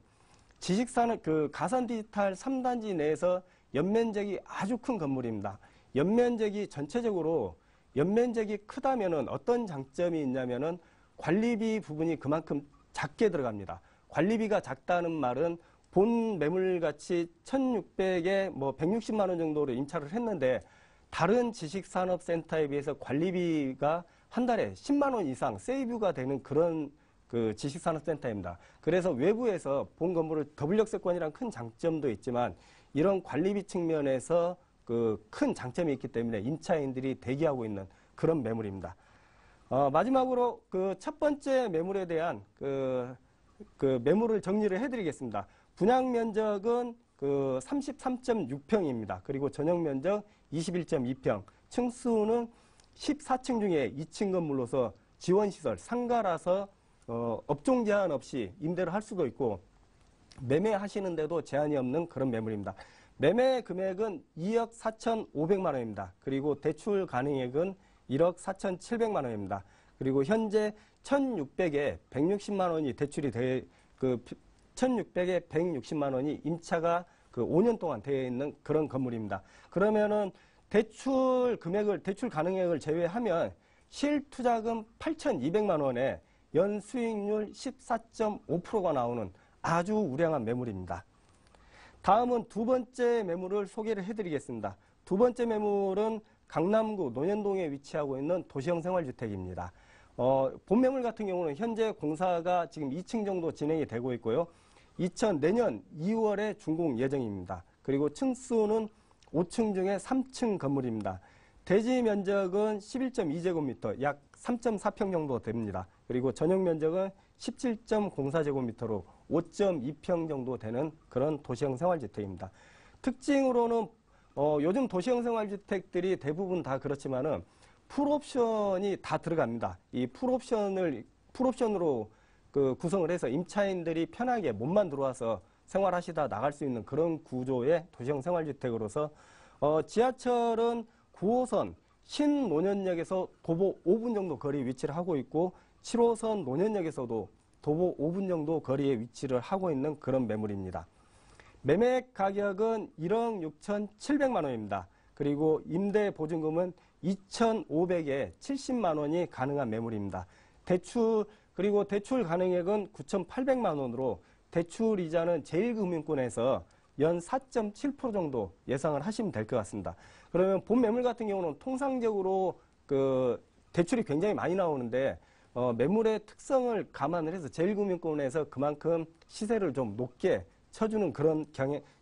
지식산업 가산 디지털 3단지 내에서 연면적이 아주 큰 건물입니다. 연면적이 전체적으로 연면적이 크다면은 어떤 장점이 있냐면은 관리비 부분이 그만큼 작게 들어갑니다. 관리비가 작다는 말은 본 매물가치 1,600에 160만 원 정도로 임차를 했는데 다른 지식산업센터에 비해서 관리비가 한 달에 10만 원 이상 세이브가 되는 그런 지식산업센터입니다. 그래서 외부에서 본 건물을 더블역세권이란 큰 장점도 있지만 이런 관리비 측면에서 큰 장점이 있기 때문에 임차인들이 대기하고 있는 그런 매물입니다. 마지막으로 첫 번째 매물에 대한 매물을 정리를 해드리겠습니다. 분양 면적은 그 33.6평입니다. 그리고 전용 면적 21.2평, 층수는 14층 중에 2층 건물로서 지원시설, 상가라서 업종 제한 없이 임대를 할 수도 있고 매매하시는데도 제한이 없는 그런 매물입니다. 매매 금액은 2억 4,500만 원입니다. 그리고 대출 가능액은 1억 4,700만 원입니다. 그리고 현재 1,600에 160만 원이 대출이 1,600에 160만 원이 임차가 그 5년 동안 되어 있는 그런 건물입니다. 그러면은 대출 가능액을 제외하면 실투자금 8,200만 원에 연 수익률 14.5%가 나오는 아주 우량한 매물입니다. 다음은 두 번째 매물을 소개를 해드리겠습니다. 두 번째 매물은 강남구 논현동에 위치하고 있는 도시형 생활주택입니다. 본 매물 같은 경우는 현재 공사가 지금 2층 정도 진행이 되고 있고요. 내년 2월에 준공 예정입니다. 그리고 층수는 5층 중에 3층 건물입니다. 대지 면적은 11.2제곱미터, 약 3.4평 정도 됩니다. 그리고 전용 면적은 17.04제곱미터로 5.2평 정도 되는 그런 도시형 생활주택입니다. 특징으로는 요즘 도시형 생활주택들이 대부분 다 그렇지만은 풀옵션이 다 들어갑니다. 이 풀옵션으로 그 구성을 해서 임차인들이 편하게 몸만 들어와서 생활하시다 나갈 수 있는 그런 구조의 도시형 생활주택으로서 지하철은 9호선 신논현역에서 도보 5분 정도 거리 위치를 하고 있고 7호선 논현역에서도 도보 5분 정도 거리에 위치를 하고 있는 그런 매물입니다. 매매 가격은 1억 6,700만 원입니다. 그리고 임대 보증금은 2,500에 70만 원이 가능한 매물입니다. 그리고 대출 가능액은 9,800만 원으로 대출 이자는 제1금융권에서 연 4.7% 정도 예상을 하시면 될 것 같습니다. 그러면 본 매물 같은 경우는 통상적으로 그 대출이 굉장히 많이 나오는데 매물의 특성을 감안을 해서 제1금융권에서 그만큼 시세를 좀 높게 쳐주는 그런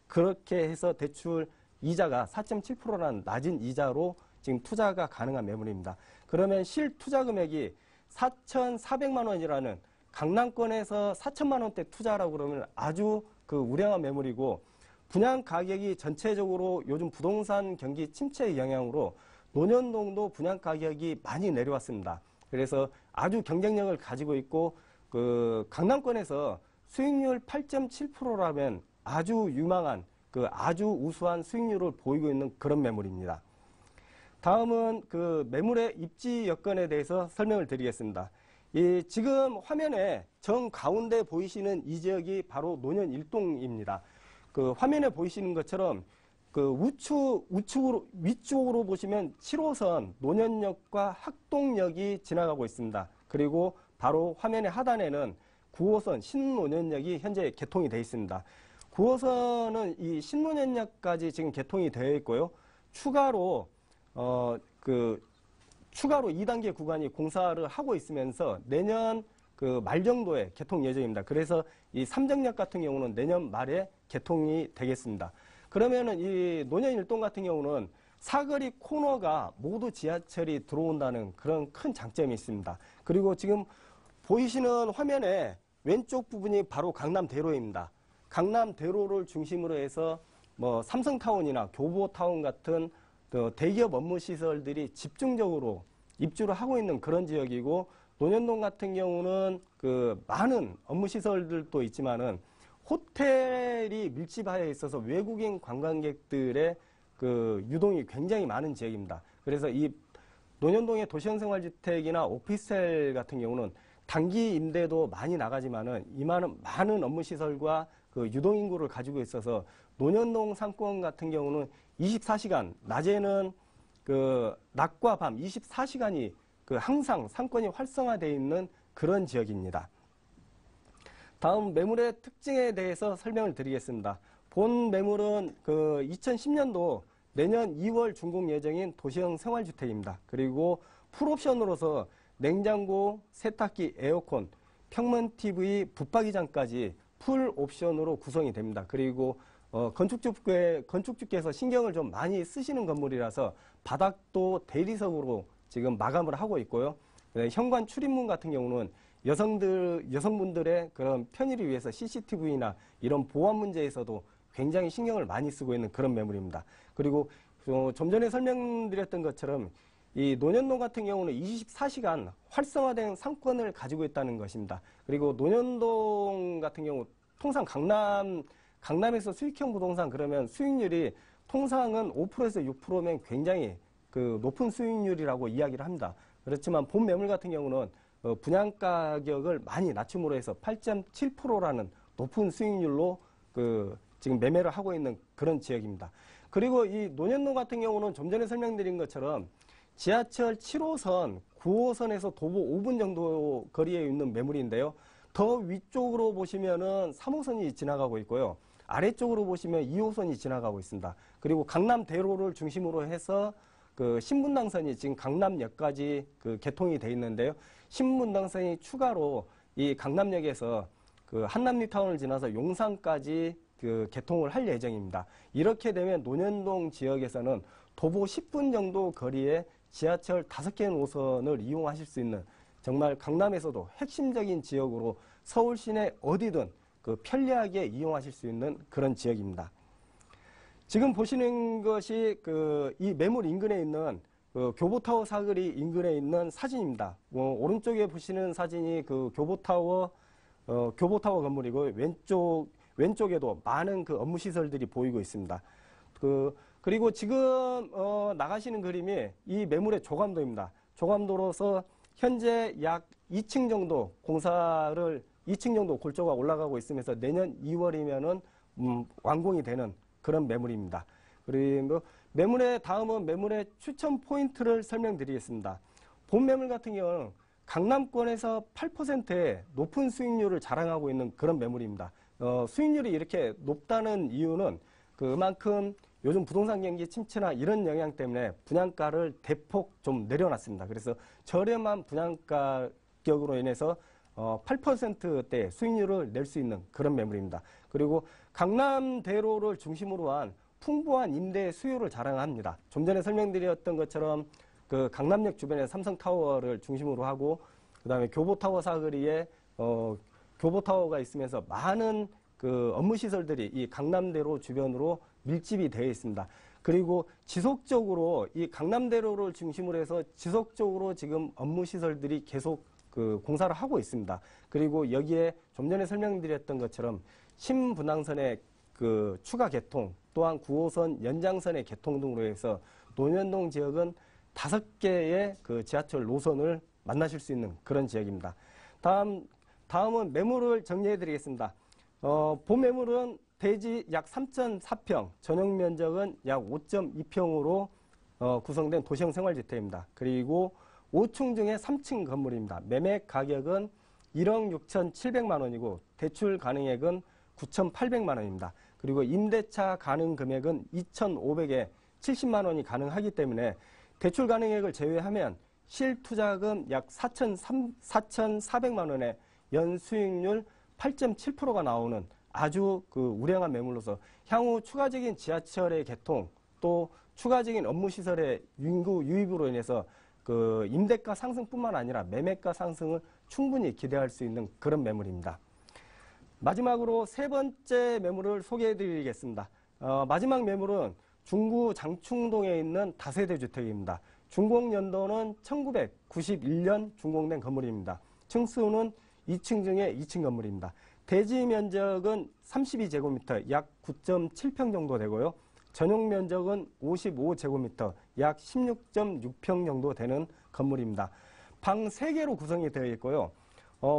그렇게 해서 대출 이자가 4.7%라는 낮은 이자로 지금 투자가 가능한 매물입니다. 그러면 실투자 금액이 4,400만 원이라는 강남권에서 4천만 원대 투자라고 그러면 아주 그 우량한 매물이고 분양 가격이 전체적으로 요즘 부동산 경기 침체의 영향으로 논현동도 분양 가격이 많이 내려왔습니다. 그래서 아주 경쟁력을 가지고 있고 그 강남권에서 수익률 8.7%라면 아주 유망한 그 아주 우수한 수익률을 보이고 있는 그런 매물입니다. 다음은 그 매물의 입지 여건에 대해서 설명을 드리겠습니다. 지금 화면에 정 가운데 보이시는 이 지역이 바로 논현 1동입니다. 그 화면에 보이시는 것처럼 그 위쪽으로 보시면 7호선 논현역과 학동역이 지나가고 있습니다. 그리고 바로 화면의 하단에는 9호선 신논현역이 현재 개통이 되어 있습니다. 9호선은 이 신논현역까지 지금 개통이 되어 있고요. 추가로 2단계 구간이 공사를 하고 있으면서 내년 그 말 정도에 개통 예정입니다. 그래서 이 삼정역 같은 경우는 내년 말에 개통이 되겠습니다. 그러면은 이 논현 1동 같은 경우는 사거리 코너가 모두 지하철이 들어온다는 그런 큰 장점이 있습니다. 그리고 지금 보이시는 화면에 왼쪽 부분이 바로 강남대로입니다. 강남대로를 중심으로 해서 뭐 삼성타운이나 교보타운 같은 대기업 업무 시설들이 집중적으로 입주를 하고 있는 그런 지역이고 논현동 같은 경우는 그 많은 업무 시설들도 있지만은 호텔이 밀집하여 있어서 외국인 관광객들의 그 유동이 굉장히 많은 지역입니다. 그래서 이 논현동의 도시형 생활주택이나 오피스텔 같은 경우는 단기 임대도 많이 나가지만은 많은 업무 시설과 그 유동인구를 가지고 있어서 논현동 상권 같은 경우는 24시간, 낮에는 그 낮과 밤 24시간이 그 항상 상권이 활성화되어 있는 그런 지역입니다. 다음 매물의 특징에 대해서 설명을 드리겠습니다. 본 매물은 그 2010년도 내년 2월 준공 예정인 도시형 생활주택입니다. 그리고 풀옵션으로서 냉장고, 세탁기, 에어컨, 평면 TV, 붙박이장까지 풀 옵션으로 구성이 됩니다. 그리고 건축주께서 신경을 좀 많이 쓰시는 건물이라서 바닥도 대리석으로 지금 마감을 하고 있고요. 현관 출입문 같은 경우는 여성분들의 그런 편의를 위해서 CCTV나 이런 보안 문제에서도 굉장히 신경을 많이 쓰고 있는 그런 매물입니다. 그리고 좀 전에 설명드렸던 것처럼 이 논현동 같은 경우는 24시간 활성화된 상권을 가지고 있다는 것입니다. 그리고 논현동 같은 경우 통상 강남에서 수익형 부동산 그러면 수익률이 통상은 5%에서 6%면 굉장히 그 높은 수익률이라고 이야기를 합니다. 그렇지만 본 매물 같은 경우는 분양 가격을 많이 낮춤으로 해서 8.7%라는 높은 수익률로 지금 매매를 하고 있는 그런 지역입니다. 그리고 이 논현동 같은 경우는 좀 전에 설명드린 것처럼 지하철 7호선, 9호선에서 도보 5분 정도 거리에 있는 매물인데요. 더 위쪽으로 보시면은 3호선이 지나가고 있고요. 아래쪽으로 보시면 2호선이 지나가고 있습니다. 그리고 강남대로를 중심으로 해서 그 신분당선이 지금 강남역까지 그 개통이 돼 있는데요. 신분당선이 추가로 이 강남역에서 그 한남뉴타운을 지나서 용산까지 그 개통을 할 예정입니다. 이렇게 되면 논현동 지역에서는 도보 10분 정도 거리에 지하철 5개 노선을 이용하실 수 있는 정말 강남에서도 핵심적인 지역으로 서울 시내 어디든 그 편리하게 이용하실 수 있는 그런 지역입니다. 지금 보시는 것이 이 매물 인근에 있는 교보타워 사거리 인근에 있는 사진입니다. 오른쪽에 보시는 사진이 그 교보타워 건물이고 왼쪽에도 많은 그 업무 시설들이 보이고 있습니다. 그리고 지금 나가시는 그림이 이 매물의 조감도입니다. 조감도로서 현재 약 2층 정도 2층 정도 골조가 올라가고 있으면서 내년 2월이면은 완공이 되는 그런 매물입니다. 그리고 다음은 매물의 추천 포인트를 설명드리겠습니다. 본 매물 같은 경우는 강남권에서 8%의 높은 수익률을 자랑하고 있는 그런 매물입니다. 수익률이 이렇게 높다는 이유는 그만큼 요즘 부동산 경기 침체나 이런 영향 때문에 분양가를 대폭 좀 내려놨습니다. 그래서 저렴한 분양가 격으로 인해서 8%대 수익률을 낼 수 있는 그런 매물입니다. 그리고 강남대로를 중심으로 한 풍부한 임대 수요를 자랑합니다. 좀 전에 설명드렸던 것처럼 그 강남역 주변에 삼성타워를 중심으로 하고 그다음에 교보타워 사거리에 교보타워가 있으면서 많은 그 업무 시설들이 이 강남대로 주변으로 밀집이 되어 있습니다. 그리고 지속적으로 이 강남대로를 중심으로 해서 지속적으로 지금 업무 시설들이 계속 그 공사를 하고 있습니다. 그리고 여기에 좀 전에 설명드렸던 것처럼 신분당선의 그 추가 개통, 또한 9호선 연장선의 개통 등으로 해서 논현동 지역은 5개의 그 지하철 노선을 만나실 수 있는 그런 지역입니다. 다음은 매물을 정리해 드리겠습니다. 본 매물은 대지 약 3.4평, 전용 면적은 약 5.2평으로 구성된 도시형 생활주택입니다. 그리고 5층 중에 3층 건물입니다. 매매 가격은 1억 6,700만 원이고 대출 가능액은 9,800만 원입니다. 그리고 임대차 가능 금액은 2,500에 70만 원이 가능하기 때문에 대출 가능액을 제외하면 실투자금 약 4,400만 원에 연수익률 8.7%가 나오는 아주 그 우량한 매물로서 향후 추가적인 지하철의 개통 또 추가적인 업무시설의 인구 유입으로 인해서 그 임대가 상승뿐만 아니라 매매가 상승을 충분히 기대할 수 있는 그런 매물입니다. 마지막으로 세 번째 매물을 소개해 드리겠습니다. 마지막 매물은 중구 장충동에 있는 다세대 주택입니다. 준공연도는 1991년 준공된 건물입니다. 층수는 2층 중에 2층 건물입니다. 대지 면적은 32제곱미터, 약 9.7평 정도 되고요. 전용 면적은 55제곱미터, 약 16.6평 정도 되는 건물입니다. 방 3개로 구성이 되어 있고요.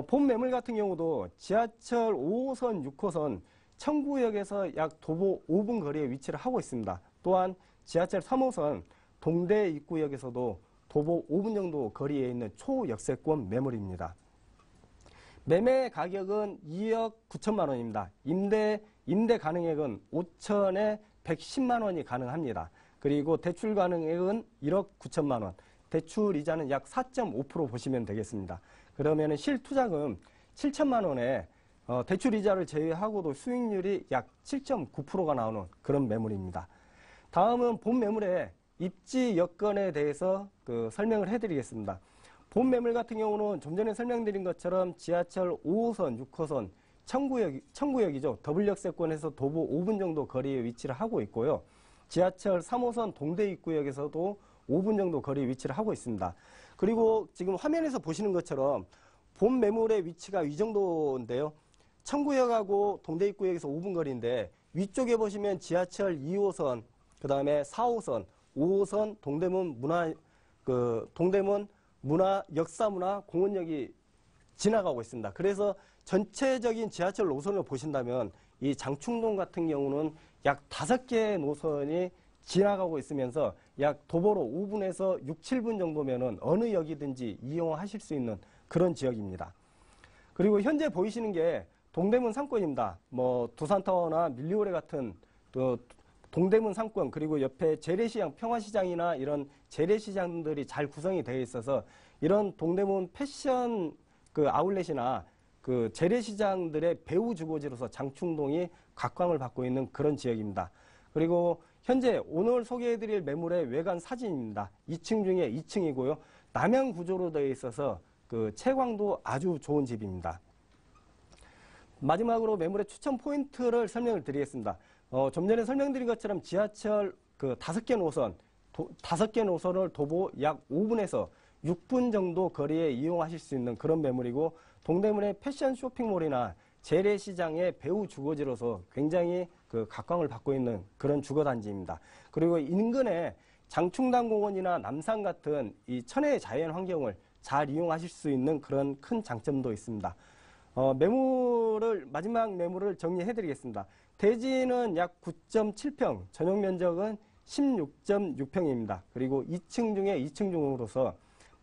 본 매물 같은 경우도 지하철 5호선, 6호선 청구역에서 약 도보 5분 거리에 위치를 하고 있습니다. 또한 지하철 3호선 동대 입구역에서도 도보 5분 정도 거리에 있는 초역세권 매물입니다. 매매 가격은 2억 9천만 원입니다. 임대 가능액은 5천에 110만 원이 가능합니다. 그리고 대출 가능액은 1억 9천만 원, 대출 이자는 약 4.5% 보시면 되겠습니다. 그러면 실투자금 7천만 원에 대출 이자를 제외하고도 수익률이 약 7.9%가 나오는 그런 매물입니다. 다음은 본 매물의 입지 여건에 대해서 설명을 해드리겠습니다. 본 매물 같은 경우는 좀 전에 설명드린 것처럼 지하철 5호선, 6호선, 청구역이죠. 더블역세권에서 도보 5분 정도 거리에 위치를 하고 있고요. 지하철 3호선 동대 입구역에서도 5분 정도 거리에 위치를 하고 있습니다. 그리고 지금 화면에서 보시는 것처럼 본 매물의 위치가 이 정도인데요. 청구역하고 동대 입구역에서 5분 거리인데 위쪽에 보시면 지하철 2호선, 그 다음에 4호선, 5호선 동대문 역사문화 공원역이 지나가고 있습니다. 그래서 전체적인 지하철 노선을 보신다면 이 장충동 같은 경우는 약 5개의 노선이 지나가고 있으면서 약 도보로 5분에서 6, 7분 정도면은 어느 역이든지 이용하실 수 있는 그런 지역입니다. 그리고 현재 보이시는 게 동대문 상권입니다. 뭐 두산타워나 밀리오레 같은 또 동대문 상권, 그리고 옆에 재래시장, 평화시장이나 이런 재래시장들이 잘 구성이 되어 있어서 이런 동대문 패션 아울렛이나 재래시장들의 배후 주거지로서 장충동이 각광을 받고 있는 그런 지역입니다. 그리고 현재 오늘 소개해드릴 매물의 외관 사진입니다. 2층 중에 2층이고요. 남향 구조로 되어 있어서 채광도 아주 좋은 집입니다. 마지막으로 매물의 추천 포인트를 설명을 드리겠습니다. 좀 전에 설명드린 것처럼 지하철 5개 노선, 5개 노선을 도보 약 5분에서 6분 정도 거리에 이용하실 수 있는 그런 매물이고, 동대문의 패션 쇼핑몰이나 재래시장의 배후 주거지로서 굉장히 각광을 받고 있는 그런 주거단지입니다. 그리고 인근에 장충당공원이나 남산 같은 이 천혜의 자연 환경을 잘 이용하실 수 있는 그런 큰 장점도 있습니다. 마지막 매물을 정리해드리겠습니다. 대지는 약 9.7평, 전용 면적은 16.6평입니다. 그리고 2층 중에 2층 중으로서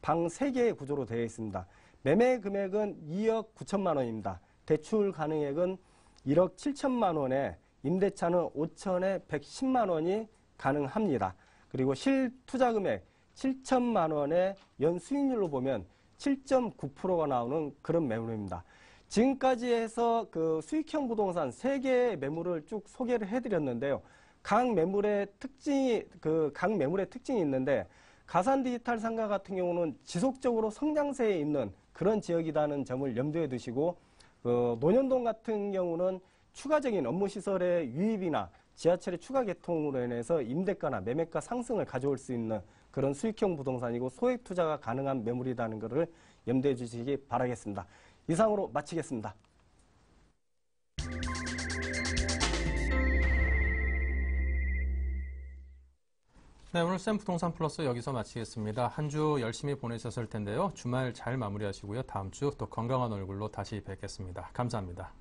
방 3개의 구조로 되어 있습니다. 매매 금액은 2억 9천만 원입니다. 대출 가능액은 1억 7천만 원에 임대차는 5천에 110만 원이 가능합니다. 그리고 실투자 금액 7천만 원의 연 수익률로 보면 7.9%가 나오는 그런 매물입니다. 지금까지 해서 수익형 부동산 3개의 매물을 쭉 소개를 해드렸는데요. 각 매물의 특징이 있는데, 가산 디지털 상가 같은 경우는 지속적으로 성장세에 있는 그런 지역이라는 점을 염두에 두시고, 논현동 같은 경우는 추가적인 업무시설의 유입이나 지하철의 추가 개통으로 인해서 임대가나 매매가 상승을 가져올 수 있는 그런 수익형 부동산이고 소액 투자가 가능한 매물이라는 것을 염두에 주시기 바라겠습니다. 이상으로 마치겠습니다. 네, 오늘 쌤 부동산 플러스 여기서 마치겠습니다. 한 주 열심히 보내셨을 텐데요. 주말 잘 마무리하시고요. 다음 주 또 건강한 얼굴로 다시 뵙겠습니다. 감사합니다.